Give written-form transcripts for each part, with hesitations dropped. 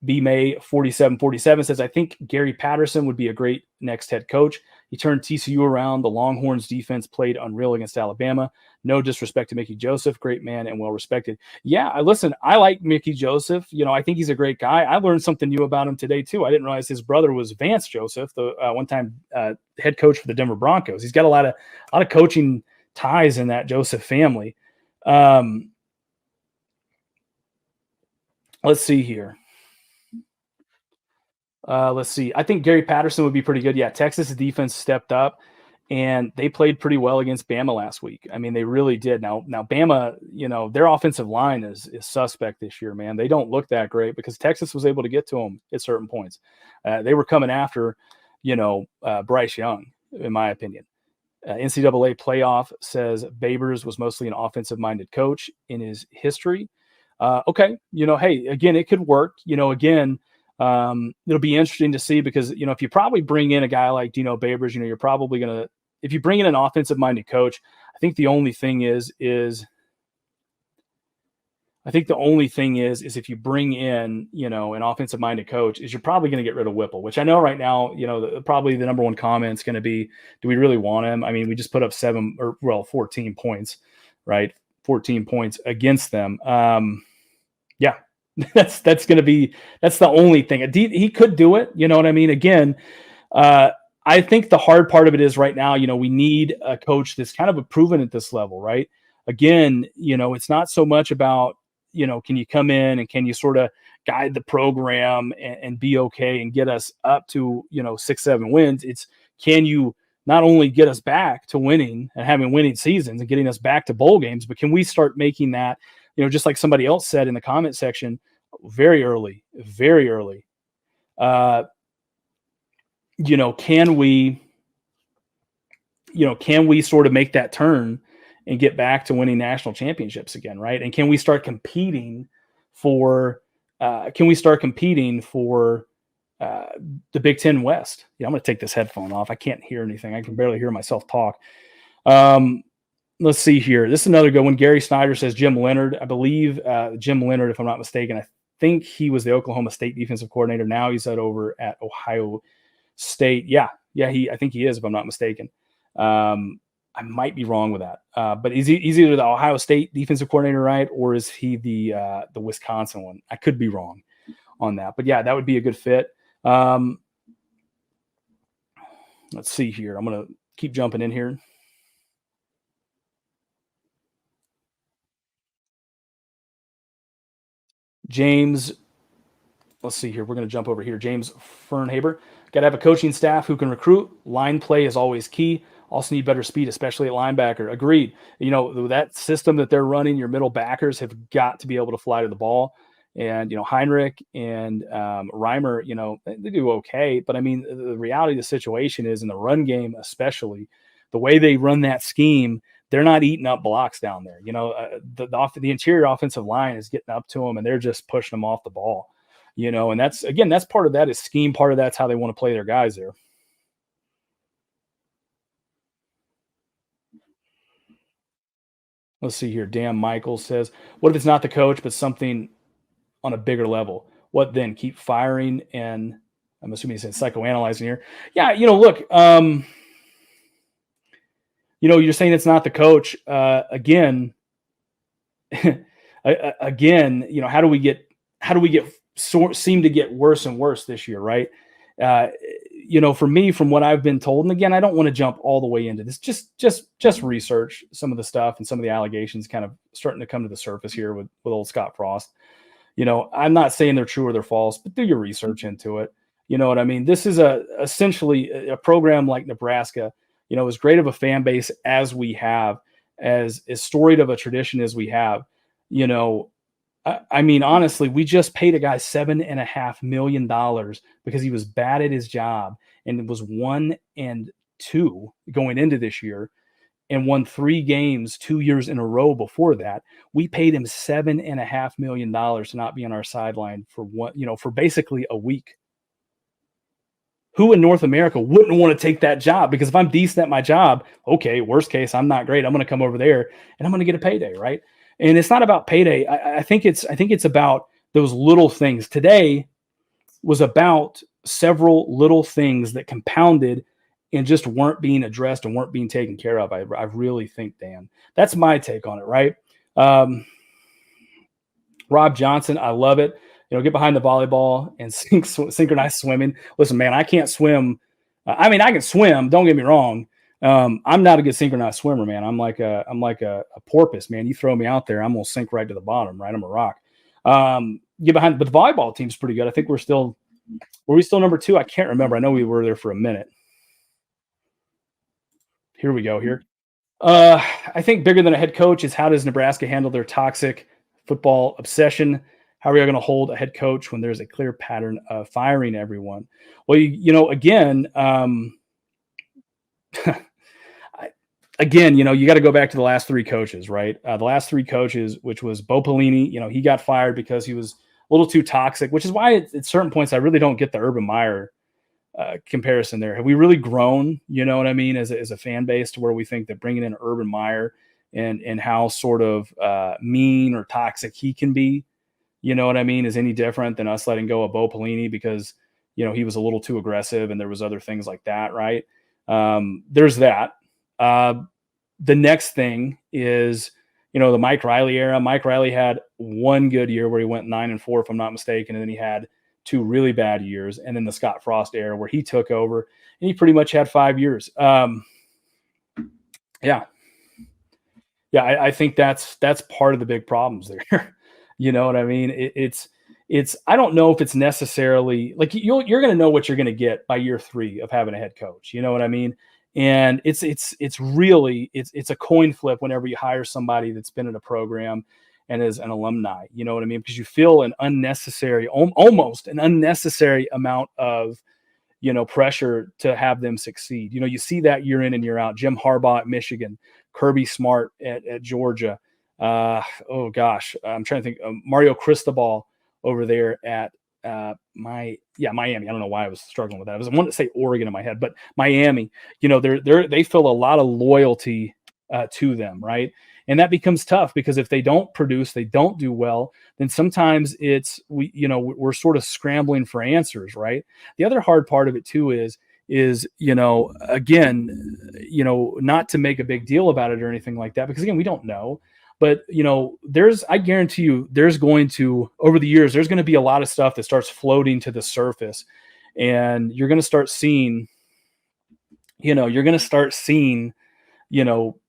B-May 4747 says, I think Gary Patterson would be a great next head coach. He turned TCU around. The Longhorns defense played unreal against Alabama. No disrespect to Mickey Joseph, great man and well respected. Yeah, listen, I like Mickey Joseph. I think he's a great guy. I learned something new about him today too. I didn't realize his brother was Vance Joseph, the one-time head coach for the Denver Broncos. He's got a lot of coaching ties in that Joseph family. Let's see here. Let's see. I think Gary Patterson would be pretty good. Yeah, Texas defense stepped up, and they played pretty well against Bama last week. I mean, they really did. Now Bama, their offensive line is suspect this year, man. They don't look that great because Texas was able to get to them at certain points. They were coming after, Bryce Young, in my opinion. NCAA playoff says Babers was mostly an offensive-minded coach in his history. Okay, hey, again, it could work. Again. It'll be interesting to see because, if you probably bring in a guy like Dino Babers, you're probably going to, if you bring in an offensive minded coach, I think the only thing is if you bring in, an offensive minded coach is you're probably going to get rid of Whipple, which I know right now, probably the number one comment is going to be, do we really want him? I mean, we just put up 14 points, right? 14 points against them. Yeah. That's the only thing. He could do it. You know what I mean? Again, I think the hard part of it is right now, we need a coach that's kind of proven at this level, right? Again, it's not so much about, can you come in and can you sort of guide the program and be okay and get us up to, 6-7 wins. It's, can you not only get us back to winning and having winning seasons and getting us back to bowl games, but can we start making that, just like somebody else said in the comment section, very early. Can we sort of make that turn and get back to winning national championships again, right? And can we start competing for the Big Ten West? Yeah, I'm going to take this headphone off. I can't hear anything. I can barely hear myself talk. Let's see here. This is another good one. Gary Snyder says Jim Leonard. I believe Jim Leonard, if I'm not mistaken, I think he was the Oklahoma State defensive coordinator. Now he's over at Ohio State. Yeah. I think he is, if I'm not mistaken. I might be wrong with that. But he's either the Ohio State defensive coordinator, right? Or is he the Wisconsin one? I could be wrong on that. But yeah, that would be a good fit. Let's see here. I'm going to keep jumping in here. James, let's see here. We're going to jump over here. James Fernhaber. Got to have a coaching staff who can recruit. Line play is always key. Also need better speed, especially at linebacker. Agreed. That system that they're running, your middle backers have got to be able to fly to the ball. And, Heinrich and Reimer, they do okay. But, I mean, the reality of the situation is in the run game especially, the way they run that scheme, they're not eating up blocks down there. The interior offensive line is getting up to them, and they're just pushing them off the ball. And that's part of that is scheme. Part of that's how they want to play their guys there. Let's see here. Dan Michaels says, what if it's not the coach, but something on a bigger level? What then? Keep firing, and I'm assuming he said psychoanalyzing here. Yeah, look, you're saying it's not the coach. Again, how do we seem to get worse and worse this year, right? For me, from what I've been told, and again, I don't want to jump all the way into this, just research some of the stuff and some of the allegations kind of starting to come to the surface here with old Scott Frost. I'm not saying they're true or they're false, but do your research into it. You know what I mean? This is essentially a program like Nebraska, as great of a fan base as we have, as storied of a tradition as we have, I mean, honestly, we just paid a guy $7.5 million because he was bad at his job and it was 1-2 going into this year and won 3 games 2 years in a row before that. We paid him $7.5 million to not be on our sideline for basically a week. Who in North America wouldn't want to take that job? Because if I'm decent at my job, okay, worst case, I'm not great. I'm going to come over there and I'm going to get a payday, right? And it's not about payday. I think it's about those little things. Today, was about several little things that compounded and just weren't being addressed and weren't being taken care of. I really think, Dan, that's my take on it. Right. Um, Rob Johnson, I love it. Get behind the volleyball and synchronized swimming. Listen, man, I can't swim. I mean, I can swim. Don't get me wrong. I'm not a good synchronized swimmer, man. I'm like a porpoise, man. You throw me out there, I'm gonna sink right to the bottom. Right, I'm a rock. Get behind, but the volleyball team's pretty good. I think were we still number 2? I can't remember. I know we were there for a minute. Here we go. Here, I think bigger than a head coach is how does Nebraska handle their toxic football obsession? How are we going to hold a head coach when there's a clear pattern of firing everyone? Well, again, you got to go back to the last 3 coaches, right? The last 3 coaches, which was Bo Pelini, he got fired because he was a little too toxic, which is why at certain points I really don't get the Urban Meyer comparison there. Have we really grown, you know what I mean, as a fan base to where we think that bringing in Urban Meyer and how sort of mean or toxic he can be, you know what I mean, is any different than us letting go of Bo Pelini because, he was a little too aggressive and there was other things like that, right? There's that. The next thing is, the Mike Riley era. Mike Riley had one good year where he went 9-4, if I'm not mistaken, and then he had 2 really bad years, and then the Scott Frost era where he took over and he pretty much had 5 years. I think that's part of the big problems there. You know what I mean? It's I don't know if it's necessarily like you're going to know what you're going to get by year 3 of having a head coach. You know what I mean? And it's really a coin flip whenever you hire somebody that's been in a program and is an alumni. You know what I mean? Because you feel an unnecessary, almost an unnecessary amount of pressure to have them succeed. You see that year in and year out. Jim Harbaugh at Michigan, Kirby Smart at Georgia. I'm trying to think. Mario Cristobal over there at Miami. I don't know why I was struggling with that. I wanted to say Oregon in my head, but Miami. They feel a lot of loyalty to them, right? And that becomes tough because if they don't produce, they don't do well, then sometimes we're sort of scrambling for answers, right? The other hard part of it too is not to make a big deal about it or anything like that, because again, we don't know. But I guarantee you, there's going to, over the years, there's going to be a lot of stuff that starts floating to the surface, and you're going to start seeing,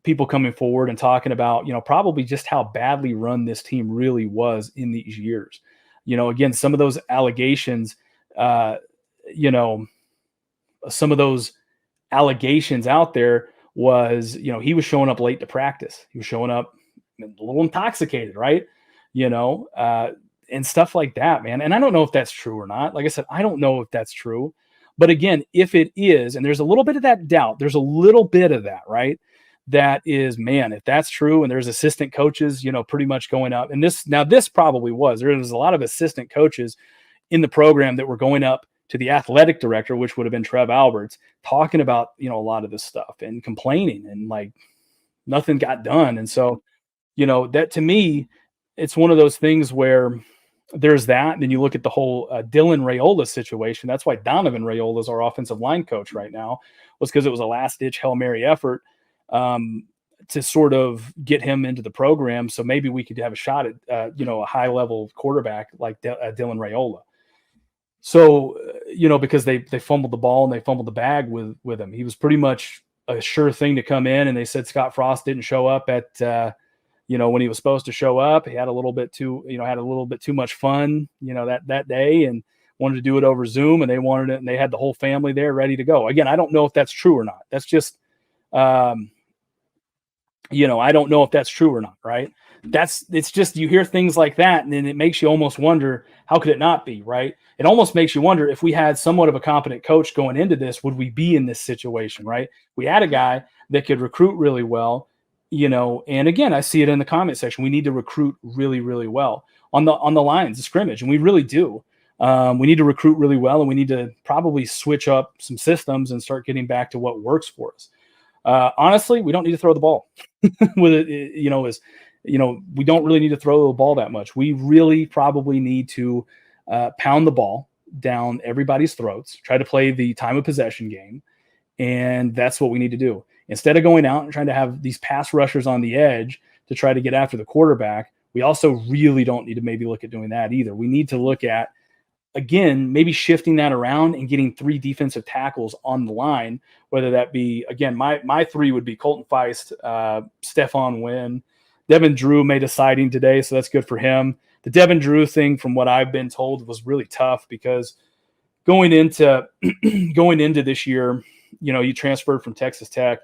people coming forward and talking about, probably just how badly run this team really was in these years. Again, some of those allegations, out there was, he was showing up late to practice. He was showing up a little intoxicated, right? And stuff like that, man. And I don't know if that's true or not. Like I said, I don't know if that's true. But again, if it is, and there's a little bit of that doubt, there's a little bit of that, right? That is, man, if that's true, and there's assistant coaches, pretty much going up. And this probably was. There was a lot of assistant coaches in the program that were going up to the athletic director, which would have been Trev Alberts, talking about, a lot of this stuff and complaining, and like nothing got done. And so, that to me, it's one of those things where there's that. And then you look at the whole Dylan Raiola situation. That's why Donovan Raiola is our offensive line coach right now, was because it was a last ditch Hail Mary effort to sort of get him into the program. So maybe we could have a shot at, a high level quarterback like Dylan Raiola. So, because they fumbled the ball and they fumbled the bag with him. He was pretty much a sure thing to come in. And they said Scott Frost didn't show up at, when he was supposed to show up. He had a little bit too much fun, that day, and wanted to do it over Zoom, and they wanted it, and they had the whole family there ready to go. Again, I don't know if that's true or not. That's just, I don't know if that's true or not, right? It's just, you hear things like that, and then it makes you almost wonder, how could it not be, right? It almost makes you wonder, if we had somewhat of a competent coach going into this, would we be in this situation, right? We had a guy that could recruit really well, and again, I see it in the comment section. We need to recruit really, really well on the lines of scrimmage, and we really do. We need to recruit really well, and we need to probably switch up some systems and start getting back to what works for us. Honestly, we don't need to throw the ball. With it, we don't really need to throw the ball that much. We really probably need to pound the ball, down everybody's throats, try to play the time of possession game. And that's what we need to do. Instead of going out and trying to have these pass rushers on the edge to try to get after the quarterback, we also really don't need to maybe look at doing that either. We need to look at, again, maybe shifting that around and getting 3 defensive tackles on the line, whether that be, again, my 3 would be Colton Feist, Stephon Wynn. Devin Drew made a sighting today, so that's good for him. The Devin Drew thing, from what I've been told, was really tough because going into this year, you transferred from Texas Tech,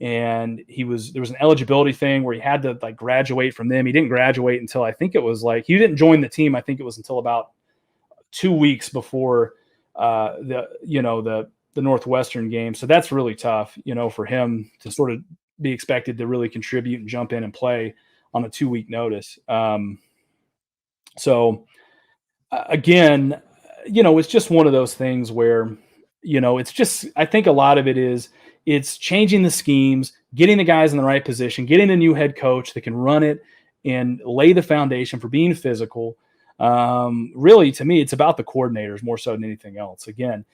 and there was an eligibility thing where he had to like graduate from them. He didn't graduate until, I think it was like, he didn't join the team. I think it was until about 2 weeks before the Northwestern game. So that's really tough, for him to sort of be expected to really contribute and jump in and play on a 2-week notice. Again, it's just one of those things where, it's just, I think a lot of it's changing the schemes, getting the guys in the right position, getting a new head coach that can run it and lay the foundation for being physical. Really, to me, it's about the coordinators more so than anything else. Again,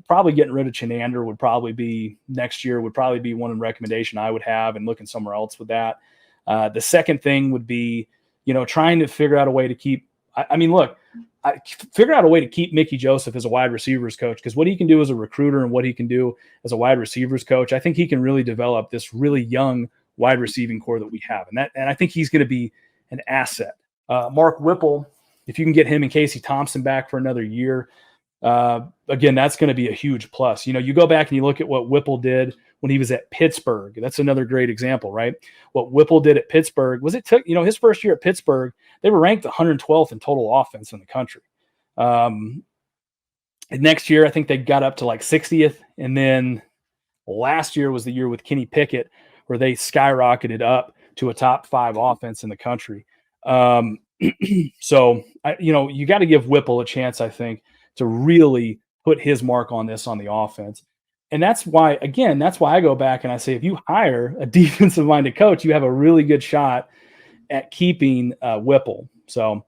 probably getting rid of Chenander would probably be one recommendation I would have, and looking somewhere else with that. The second thing would be, trying to figure out a way to keep, figure out a way to keep Mickey Joseph as a wide receivers coach, because what he can do as a recruiter and what he can do as a wide receivers coach, I think he can really develop this really young wide receiving core that we have. And I think he's going to be an asset. Mark Whipple, if you can get him and Casey Thompson back for another year, again, that's going to be a huge plus. You go back and you look at what Whipple did when he was at Pittsburgh. That's another great example, right? What Whipple did at Pittsburgh was, it took, his first year at Pittsburgh, they were ranked 112th in total offense in the country. And next year, I think they got up to like 60th. And then last year was the year with Kenny Pickett where they skyrocketed up to a top 5 offense in the country. So, you got to give Whipple a chance, I think, to really put his mark on this on the offense. And that's why I go back and I say, if you hire a defensive-minded coach, you have a really good shot at keeping Whipple. So